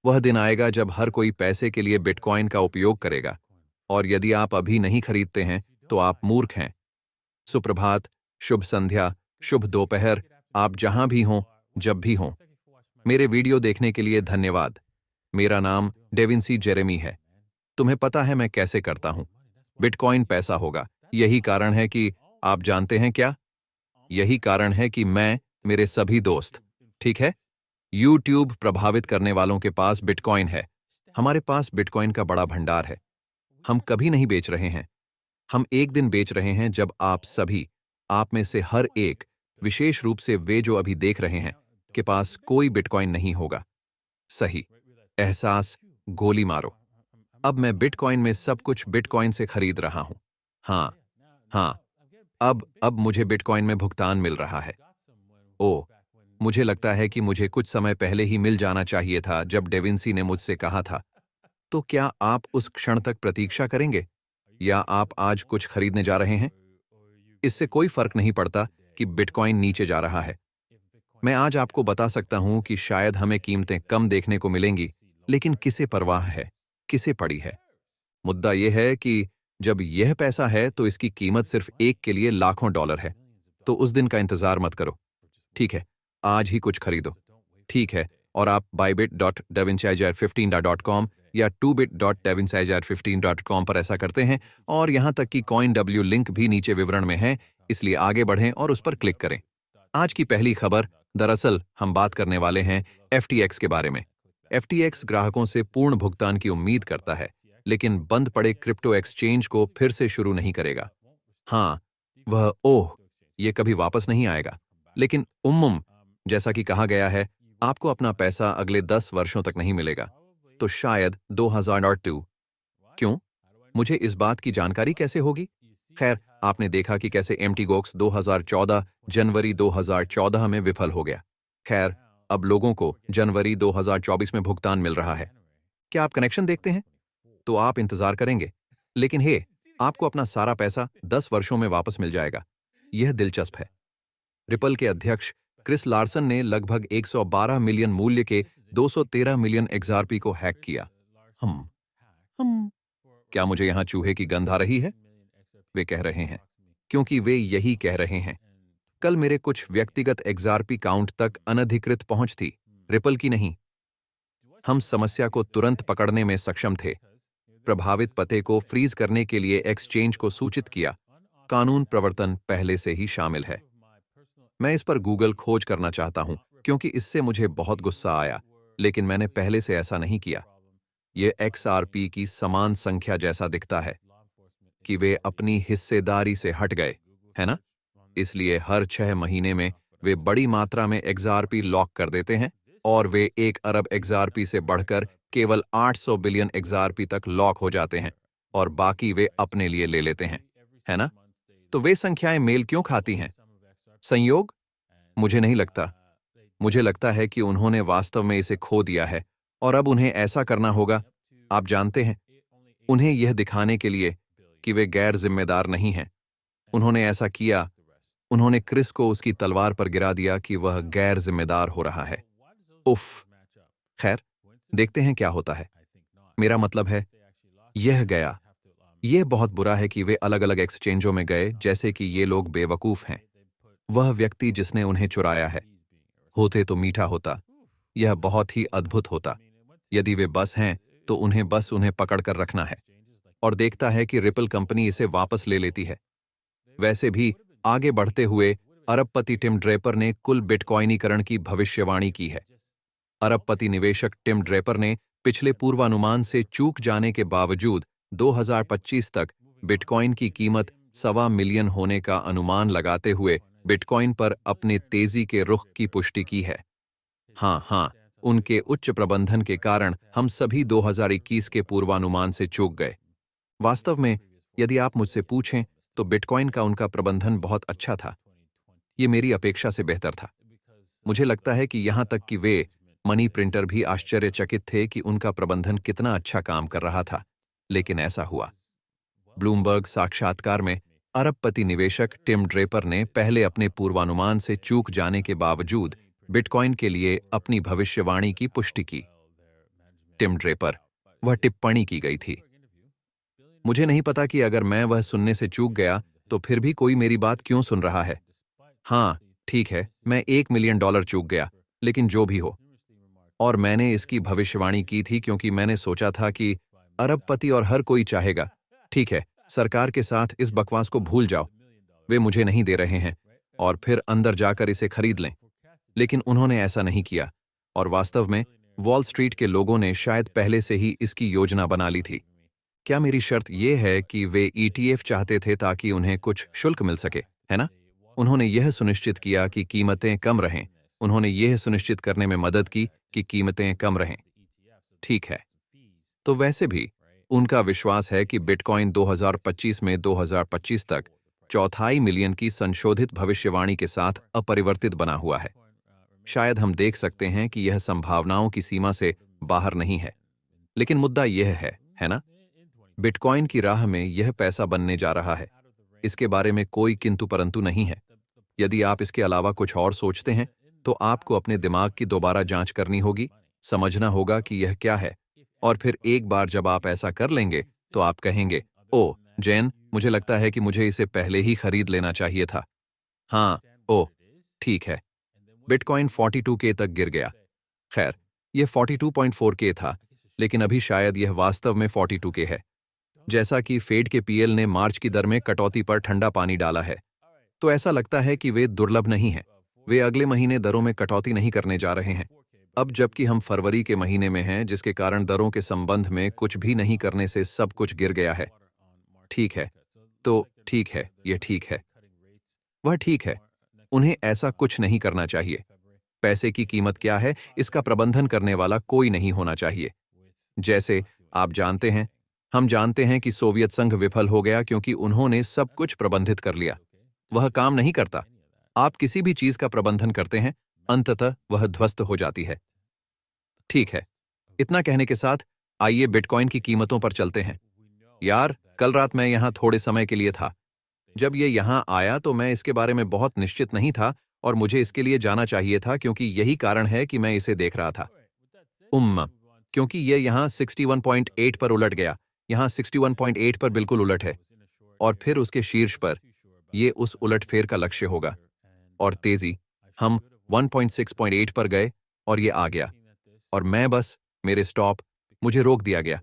वह दिन आएगा जब हर कोई पैसे के लिए बिटकॉइन का उपयोग करेगा, और यदि आप अभी नहीं खरीदते हैं तो आप मूर्ख हैं। सुप्रभात, शुभ संध्या, शुभ दोपहर, आप जहां भी हों, जब भी हों। मेरे वीडियो देखने के लिए धन्यवाद। मेरा नाम डेविंसी जेरेमी है। तुम्हें पता है मैं कैसे करता हूं? बिटकॉइन पैसा होगा। यही कारण है कि आप जानते हैं क्या? यही कारण है कि मैं, मेरे सभी दोस्त, ठीक है, यूट्यूब प्रभावित करने वालों के पास बिटकॉइन है। हमारे पास बिटकॉइन का बड़ा भंडार है। हम कभी नहीं बेच रहे हैं। हम एक दिन बेच रहे हैं जब आप सभी, आप में से हर एक, विशेष रूप से वे जो अभी देख रहे हैं, के पास कोई बिटकॉइन नहीं होगा। सही एहसास, गोली मारो। अब मैं बिटकॉइन में सब कुछ बिटकॉइन से खरीद रहा हूं। हाँ, हाँ, अब मुझे बिटकॉइन में भुगतान मिल रहा है। ओह, मुझे लगता है कि मुझे कुछ समय पहले ही मिल जाना चाहिए था जब डेविंसी ने मुझसे कहा था। तो क्या आप उस क्षण तक प्रतीक्षा करेंगे, या आप आज कुछ खरीदने जा रहे हैं? इससे कोई फर्क नहीं पड़ता कि बिटकॉइन नीचे जा रहा है। मैं आज आपको बता सकता हूं कि शायद हमें कीमतें कम देखने को मिलेंगी, लेकिन किसे परवाह है, किसे पड़ी है? मुद्दा यह है कि जब यह पैसा है तो इसकी कीमत सिर्फ एक के लिए लाखों डॉलर है। तो उस दिन का इंतजार मत करो। ठीक है, आज ही कुछ खरीदो। ठीक है, और आप bybit.davincijar15.com या 2bit.davincijar15.com पर ऐसा करते हैं, और यहां तक कि CoinW लिंक भी नीचे विवरण में है, इसलिए आगे बढ़ें और उस पर क्लिक करें। आज की पहली खबर, दरअसल हम बात करने वाले हैं FTX के बारे में। FTX ग्राहकों से पूर्ण भुगतान की उम्मीद करता है, लेकिन बंद पड़े क्रिप्टो एक्सचेंज को फिर से शुरू नहीं करेगा। हाँ, ये कभी वापस नहीं आएगा। लेकिन जैसा कि कहा गया है, आपको अपना पैसा अगले 10 वर्षों तक नहीं मिलेगा। तो शायद 2002। क्यों? मुझे इस बात की जानकारी कैसे होगी? खैर, आपने देखा कि कैसे MTGOX 2014 जनवरी 2014 में विफल हो गया। खैर, अब लोगों को जनवरी 2024 में भुगतान मिल रहा है। क्या आप कनेक्शन देखते हैं? तो आप इंतजार करेंगे, लेकिन आपको अपना सारा पैसा 10 वर्षों में वापस मिल जाएगा। यह दिलचस्प है। रिपल के अध्यक्ष क्रिस लार्सन ने लगभग 112 मिलियन मूल्य के 213 मिलियन XRP को हैक किया। हम क्या मुझे यहां चूहे की गंध आ रही है? वे कह रहे हैं, क्योंकि वे यही कह रहे हैं। कल मेरे कुछ व्यक्तिगत XRP काउंट तक अनधिकृत पहुंच थी, रिपल की नहीं। हम समस्या को तुरंत पकड़ने में सक्षम थे। प्रभावित पते को फ्रीज करने के लिए एक्सचेंज को सूचित किया। कानून प्रवर्तन पहले से ही शामिल है। मैं इस पर गूगल खोज करना चाहता हूं, क्योंकि इससे मुझे बहुत गुस्सा आया, लेकिन मैंने पहले से ऐसा नहीं किया। यह XRP की समान संख्या जैसा दिखता है कि वे अपनी हिस्सेदारी से हट गए, है ना? इसलिए हर 6 महीने में वे बड़ी मात्रा में XRP लॉक कर देते हैं, और वे 1 अरब XRP से बढ़कर केवल 800 बिलियन XRP तक लॉक हो जाते हैं, और बाकी वे अपने लिए ले लेते हैं, है ना? तो वे संख्याएं मेल क्यों खाती हैं? संयोग? मुझे नहीं लगता। मुझे लगता है कि उन्होंने वास्तव में इसे खो दिया है, और अब उन्हें ऐसा करना होगा। आप जानते हैं, उन्हें यह दिखाने के लिए कि वे गैर जिम्मेदार नहीं हैं। उन्होंने ऐसा किया। उन्होंने क्रिस को उसकी तलवार पर गिरा दिया कि वह गैर जिम्मेदार हो रहा है। उफ। खैर, देखते हैं क्या होता है। मेरा मतलब है, यह गया। यह बहुत बुरा है कि वे अलग अलग एक्सचेंजों में गए, जैसे कि ये लोग बेवकूफ हैं। वह व्यक्ति जिसने उन्हें चुराया है, होते तो मीठा होता। यह बहुत ही अद्भुत होता। यदि वे बस हैं, तो उन्हें पकड़ कर रखना है, और देखता है कि रिपल कंपनी इसे वापस ले लेती है। वैसे भी आगे बढ़ते हुए अरबपति टिम ड्रेपर ने कुल बिटकॉइनीकरण की भविष्यवाणी की है। अरबपति निवेशक टिम ड्रेपर ने पिछले पूर्वानुमान से चूक जाने के बावजूद 2025 तक बिटकॉइन की कीमत 1.25 मिलियन होने का अनुमान लगाते हुए बिटकॉइन पर अपने तेजी के रुख की पुष्टि की है। हाँ, उनके उच्च प्रबंधन के कारण हम सभी 2021 के पूर्वानुमान से चूक गए। वास्तव में, यदि आप मुझसे पूछें, तो बिटकॉइन का उनका प्रबंधन बहुत अच्छा था। ये मेरी अपेक्षा से बेहतर था। मुझे लगता है कि यहां तक कि वे मनी प्रिंटर भी आश्चर्यचकित थे कि उनका प्रबंधन कितना अच्छा काम कर रहा था, लेकिन ऐसा हुआ। ब्लूमबर्ग साक्षात्कार में अरबपति निवेशक टिम ड्रेपर ने पहले अपने पूर्वानुमान से चूक जाने के बावजूद बिटकॉइन के लिए अपनी भविष्यवाणी की पुष्टि की। टिम ड्रेपर, वह टिप्पणी की गई थी। मुझे नहीं पता कि अगर मैं वह सुनने से चूक गया तो फिर भी कोई मेरी बात क्यों सुन रहा है। हाँ, ठीक है, मैं $1 मिलियन चूक गया, लेकिन जो भी हो। और मैंने इसकी भविष्यवाणी की थी क्योंकि मैंने सोचा था कि अरबपति और हर कोई चाहेगा, ठीक है, सरकार के साथ इस बकवास को भूल जाओ, वे मुझे नहीं दे रहे हैं, और फिर अंदर जाकर इसे खरीद लें। लेकिन उन्होंने ऐसा नहीं किया, और वास्तव में वॉल स्ट्रीट के लोगों ने शायद पहले से ही इसकी योजना बना ली थी। क्या मेरी शर्त यह है कि वे ईटीएफ चाहते थे ताकि उन्हें कुछ शुल्क मिल सके, है ना? उन्होंने यह सुनिश्चित किया कि कीमतें कम रहें। उन्होंने यह सुनिश्चित करने में मदद की कि कीमतें कम रहें। ठीक है। तो वैसे भी उनका विश्वास है कि बिटकॉइन 2025 में 2025 तक 1/4 मिलियन की संशोधित भविष्यवाणी के साथ अपरिवर्तित बना हुआ है। शायद हम देख सकते हैं कि यह संभावनाओं की सीमा से बाहर नहीं है, लेकिन मुद्दा यह है ना? बिटकॉइन की राह में यह पैसा बनने जा रहा है। इसके बारे में कोई किंतु परंतु नहीं है। यदि आप इसके अलावा कुछ और सोचते हैं, तो आपको अपने दिमाग की दोबारा जांच करनी होगी, समझना होगा कि यह क्या है, और फिर एक बार जब आप ऐसा कर लेंगे, तो आप कहेंगे, ओह, जैन, मुझे लगता है कि मुझे इसे पहले ही खरीद लेना चाहिए था। हाँ, ओह, ठीक है। बिटकॉइन 42K तक गिर गया। खैर, यह 42.4K था, लेकिन अभी शायद यह वास्तव में 42K है। जैसा कि फेड के पीएल ने मार्च की दर में कटौती पर ठंडा पानी डाला है, तो ऐसा लगता है कि वे दुर्लभ नहीं हैं। वे अगले महीने दरों में कटौती नहीं करने जा रहे हैं। अब जबकि हम फरवरी के महीने में हैं, जिसके कारण दरों के संबंध में कुछ भी नहीं करने से सब कुछ गिर गया है। ठीक है, तो ठीक है, यह ठीक है। वह ठीक है। उन्हें ऐसा कुछ नहीं करना चाहिए। पैसे की कीमत क्या है, इसका प्रबंधन करने वाला कोई नहीं होना चाहिए। जैसे आप जानते हैं, हम जानते हैं कि सोवियत संघ विफल हो गया क्योंकि उन्होंने सब कुछ प्रबंधित कर लिया। वह काम नहीं करता। आप किसी भी चीज का प्रबंधन करते हैं, अंततः वह ध्वस्त हो जाती है। ठीक है, इतना कहने के साथ आइए बिटकॉइन की कीमतों पर चलते हैं। यार, कल रात मैं यहां थोड़े समय के लिए था। जब ये यहां आया तो मैं इसके बारे में बहुत निश्चित नहीं था, और मुझे इसके लिए जाना चाहिए था क्योंकि यही कारण है कि मैं इसे देख रहा था। क्योंकि ये यहाँ 61.8 पर उलट गया, यहाँ 61.8 पर बिल्कुल उलट है, और फिर उसके शीर्ष पर ये उस उलटफेर का लक्ष्य होगा, और तेजी, हम 1.6.8 पर गए और ये आ गया, और मैं बस, मेरे स्टॉप, मुझे रोक दिया गया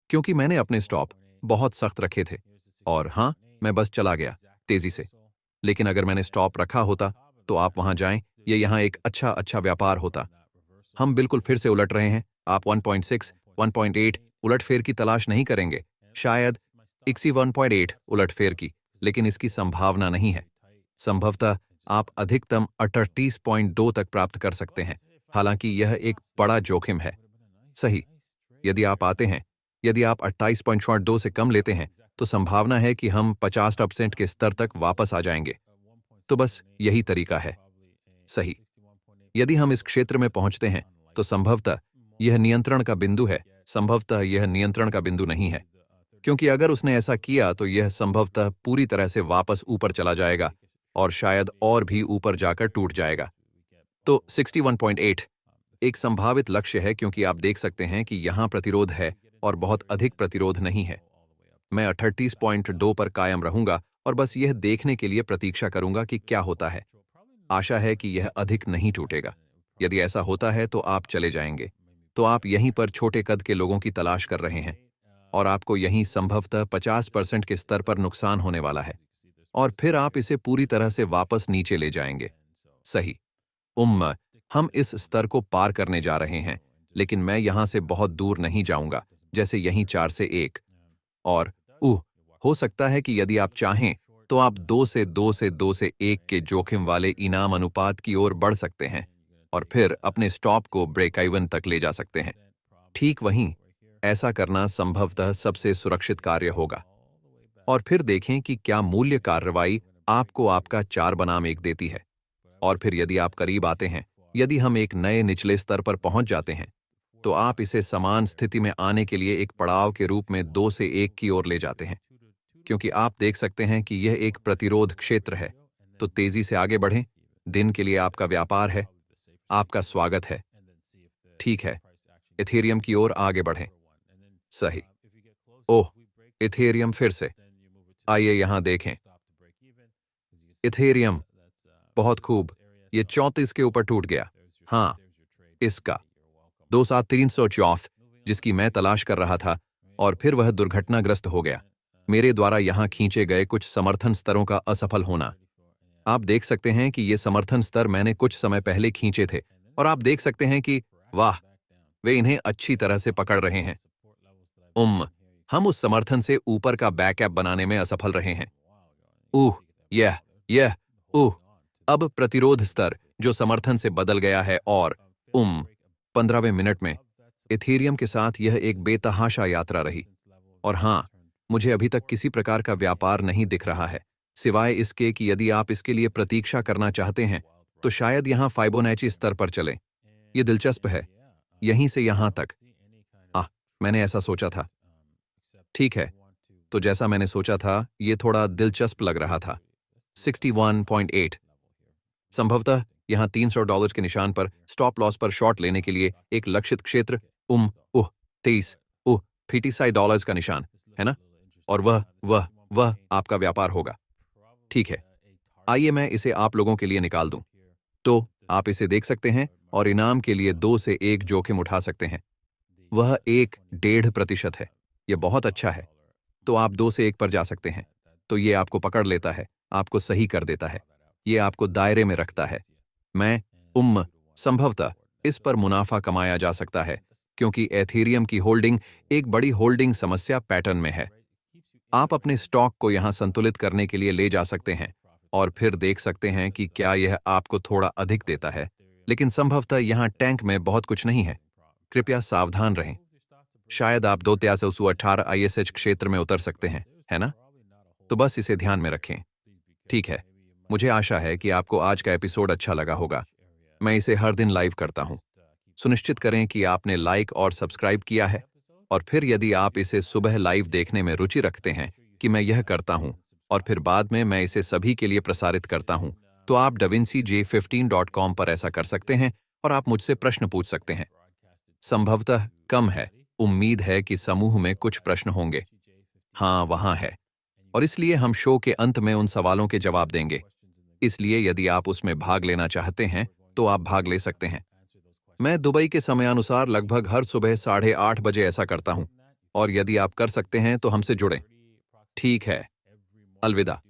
क्योंकि मैंने अपने स्टॉप बहुत सख्त रखे थे, और हाँ, मैं बस चला गया तेजी से। लेकिन अगर मैंने स्टॉप रखा होता तो आप वहां जाएं, ये यहाँ एक अच्छा व्यापार होता। हम बिल्कुल फिर से उलट रहे हैं। आप 1.6, 1.8 उलटफेर की तलाश नहीं करेंगे, शायद 61.8 उलटफेर की, लेकिन इसकी संभावना नहीं है। संभवतः आप अधिकतम 38.2 तक प्राप्त कर सकते हैं, हालांकि यह एक बड़ा जोखिम है। सही, यदि आप आते हैं, यदि आप 28.2 से कम लेते हैं, तो संभावना है कि हम 50% के स्तर तक वापस आ जाएंगे। तो बस यही तरीका है। सही, यदि हम इस क्षेत्र में पहुंचते हैं, तो संभवतः यह नियंत्रण का बिंदु है, संभवतः यह नियंत्रण का बिंदु नहीं है, क्योंकि अगर उसने ऐसा किया तो यह संभवतः पूरी तरह से वापस ऊपर चला जाएगा और शायद और भी ऊपर जाकर टूट जाएगा। तो 61.8 एक संभावित लक्ष्य है क्योंकि आप देख सकते हैं कि यहां प्रतिरोध है और बहुत अधिक प्रतिरोध नहीं है। मैं 38.2 पर कायम रहूंगा और बस यह देखने के लिए प्रतीक्षा करूंगा कि क्या होता है। आशा है कि यह अधिक नहीं टूटेगा। यदि ऐसा होता है तो आप चले जाएंगे। तो आप यहीं पर छोटे कद के लोगों की तलाश कर रहे हैं, और आपको यहीं संभवतः 50% के स्तर पर नुकसान होने वाला है, और फिर आप इसे पूरी तरह से वापस नीचे ले जाएंगे। सही, हम इस स्तर को पार करने जा रहे हैं, लेकिन मैं यहां से बहुत दूर नहीं जाऊंगा, जैसे यहीं 4 से 1। और हो सकता है कि यदि आप चाहें तो आप 2 से 2 से 2 से 1 के जोखिम वाले इनाम अनुपात की ओर बढ़ सकते हैं, और फिर अपने स्टॉप को ब्रेक इवन तक ले जा सकते हैं। ठीक वहीं, ऐसा करना संभवतः सबसे सुरक्षित कार्य होगा। और फिर देखें कि क्या मूल्य कार्रवाई आपको आपका 4 बनाम 1 देती है। और फिर यदि आप करीब आते हैं, यदि हम एक नए निचले स्तर पर पहुंच जाते हैं, तो आप इसे समान स्थिति में आने के लिए एक पड़ाव के रूप में 2 से 1 की ओर ले जाते हैं, क्योंकि आप देख सकते हैं कि यह एक प्रतिरोध क्षेत्र है। तो तेजी से आगे बढ़ें। दिन के लिए आपका व्यापार है। आपका स्वागत है। ठीक है, इथेरियम की ओर आगे बढ़ें। सही। ओह, इथेरियम फिर से। आइए यहां देखें। इथेरियम, बहुत खूब। ये 34 के ऊपर टूट गया। हाँ, इसका 2,364 जिसकी मैं तलाश कर रहा था, और फिर वह दुर्घटनाग्रस्त हो गया। मेरे द्वारा यहां खींचे गए कुछ समर्थन स्तरों का असफल होना। आप देख सकते हैं कि ये समर्थन स्तर मैंने कुछ समय पहले खींचे थे, और आप देख सकते हैं कि वाह, वे इन्हें अच्छी तरह से पकड़ रहे हैं। हम उस समर्थन से ऊपर का बैकअप बनाने में असफल रहे हैं। उह, यह, उह, अब प्रतिरोध स्तर जो समर्थन से बदल गया है, और 15वें मिनट में इथेरियम के साथ यह एक बेतहाशा यात्रा रही। और हाँ, मुझे अभी तक किसी प्रकार का व्यापार नहीं दिख रहा है, सिवाय इसके कि यदि आप इसके लिए प्रतीक्षा करना चाहते हैं तो शायद यहां फाइबोनैची स्तर पर चलें। यह दिलचस्प है, यहीं से यहां तक। मैंने ऐसा सोचा था। ठीक है, तो जैसा मैंने सोचा था, यह थोड़ा दिलचस्प लग रहा था। 61.8 संभवतः यहां $300 के निशान पर स्टॉप लॉस पर शॉर्ट लेने के लिए एक लक्षित क्षेत्र 23 $55 का निशान है ना, और वह आपका व्यापार होगा। ठीक है, आइए मैं इसे आप लोगों के लिए निकाल दूं। तो आप इसे देख सकते हैं और इनाम के लिए 2 से 1 जोखिम उठा सकते हैं। वह 1.5% है। यह बहुत अच्छा है। तो आप 2 से 1 पर जा सकते हैं। तो ये आपको पकड़ लेता है, आपको सही कर देता है, ये आपको दायरे में रखता है। मैं संभवतः इस पर मुनाफा कमाया जा सकता है, क्योंकि एथेरियम की होल्डिंग एक बड़ी होल्डिंग समस्या पैटर्न में है। आप अपने स्टॉक को यहां संतुलित करने के लिए ले जा सकते हैं और फिर देख सकते हैं कि क्या यह आपको थोड़ा अधिक देता है, लेकिन संभवतः यहां टैंक में बहुत कुछ नहीं है। कृपया सावधान रहें। शायद आप 2,318 ISH क्षेत्र में उतर सकते हैं, है ना? तो बस इसे ध्यान में रखें। ठीक है, मुझे आशा है कि आपको आज का एपिसोड अच्छा लगा होगा। मैं इसे हर दिन लाइव करता हूं। सुनिश्चित करें कि आपने लाइक और सब्सक्राइब किया है, और फिर यदि आप इसे सुबह लाइव देखने में रुचि रखते हैं कि मैं यह करता हूं और फिर बाद में मैं इसे सभी के लिए प्रसारित करता हूं, तो आप davinci15.com पर ऐसा कर सकते हैं और आप मुझसे प्रश्न पूछ सकते हैं। संभवतः कम है, उम्मीद है कि समूह में कुछ प्रश्न होंगे। हाँ, वहां है, और इसलिए हम शो के अंत में उन सवालों के जवाब देंगे। इसलिए यदि आप उसमें भाग लेना चाहते हैं तो आप भाग ले सकते हैं। मैं दुबई के समयानुसार लगभग हर सुबह 8:30 बजे ऐसा करता हूं, और यदि आप कर सकते हैं तो हमसे जुड़ें। ठीक है, अलविदा।